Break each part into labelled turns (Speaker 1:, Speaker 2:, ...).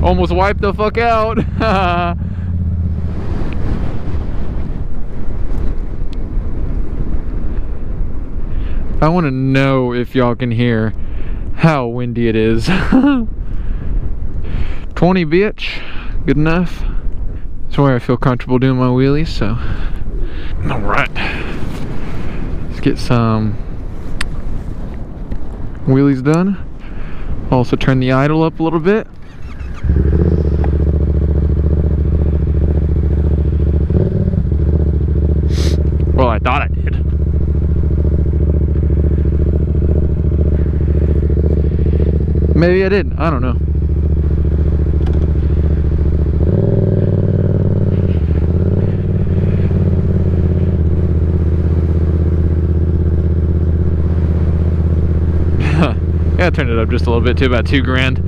Speaker 1: Almost wiped the fuck out. I want to know if y'all can hear how windy it is. 20 bitch, good enough. That's where I feel comfortable doing my wheelies, so. Alright. Let's get some wheelies done. Also turn the idle up a little bit. Well, I thought I did. Maybe I didn't. I don't know. Yeah, I turned it up just a little bit to about $2 grand.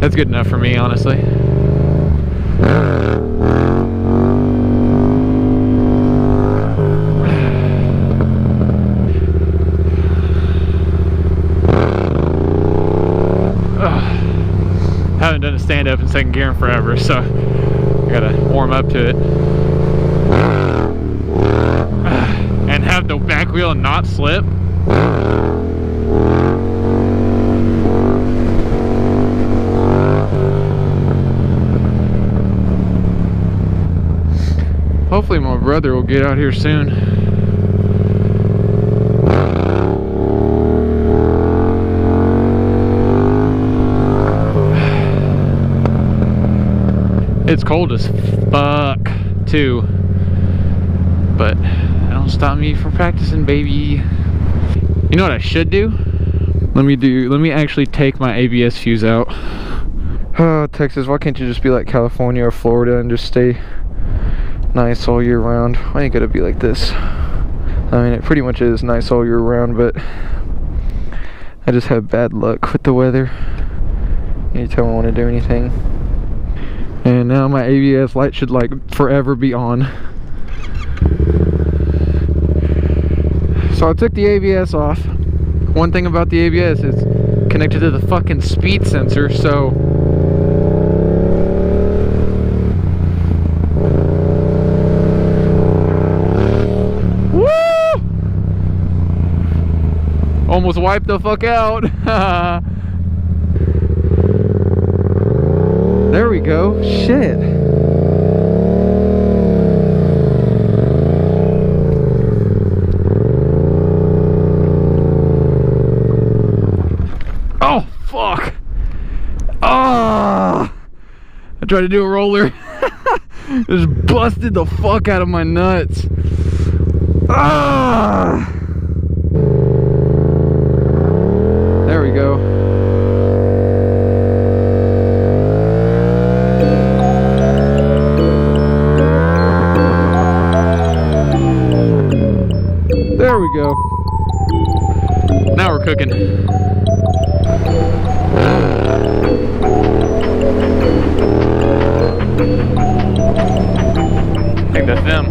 Speaker 1: That's good enough for me, honestly. Haven't done a stand-up in second gear in forever, so I gotta warm up to it. And have the back wheel not slip. Hopefully my brother will get out here soon. It's cold as fuck too, but that don't stop me from practicing, baby. You know what I should do? Let me actually take my ABS fuse out. Oh, Texas, why can't you just be like California or Florida and just stay nice all year round? Why ain't gotta be like this? I mean, it pretty much is nice all year round, but I just have bad luck with the weather anytime I want to do anything. And now my ABS light should like forever be on. So I took the ABS off. One thing about the ABS is connected to the fucking speed sensor, so woo! Almost wiped the fuck out. There we go. Shit. Oh, fuck. Ah! I tried to do a roller. Just busted the fuck out of my nuts. Ah! There we go. There we go. Now we're cooking. I think that's them.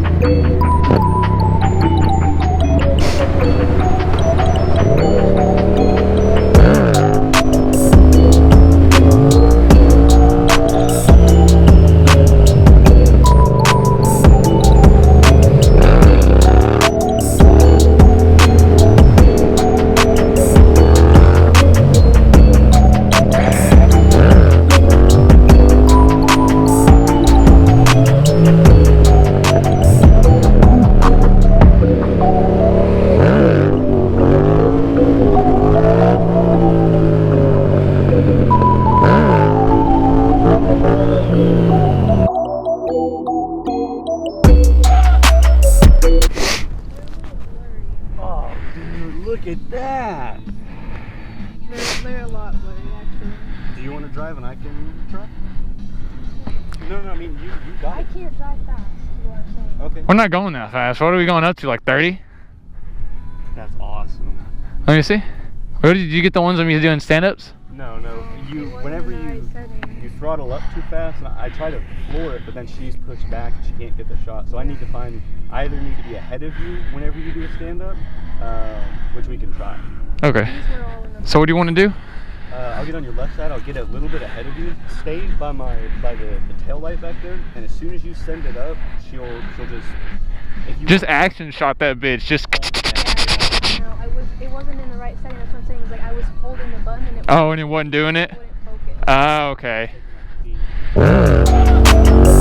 Speaker 2: Look at that!
Speaker 3: They're a lot blurry, actually.
Speaker 2: Do you want to drive and I can try? No, I mean, you got it.
Speaker 3: I can't drive fast, is what I'm saying.
Speaker 2: Okay.
Speaker 1: We're not going that fast. What are we going up to, like 30?
Speaker 2: That's awesome.
Speaker 1: Let me see. Where did you get the ones I'm used to doing stand-ups?
Speaker 2: No. Whenever you throttle up too fast, and I try to floor it, but then she's pushed back and she can't get the shot. So I need to find, I either need to be ahead of you whenever you do a stand-up, which we can try.
Speaker 1: Okay. So what do you want to do?
Speaker 2: I'll get on your left side. I'll get a little bit ahead of you. Stay by the tail light back there, and as soon as you send it up, she'll just. If you
Speaker 1: Just action shot that bitch. Just.
Speaker 3: No, it wasn't in the right setting. That's what I'm saying. It's like I was holding the button and it
Speaker 1: Oh, and it wasn't doing it?
Speaker 3: wouldn't focus.
Speaker 1: Oh, okay.
Speaker 2: Taking my feet.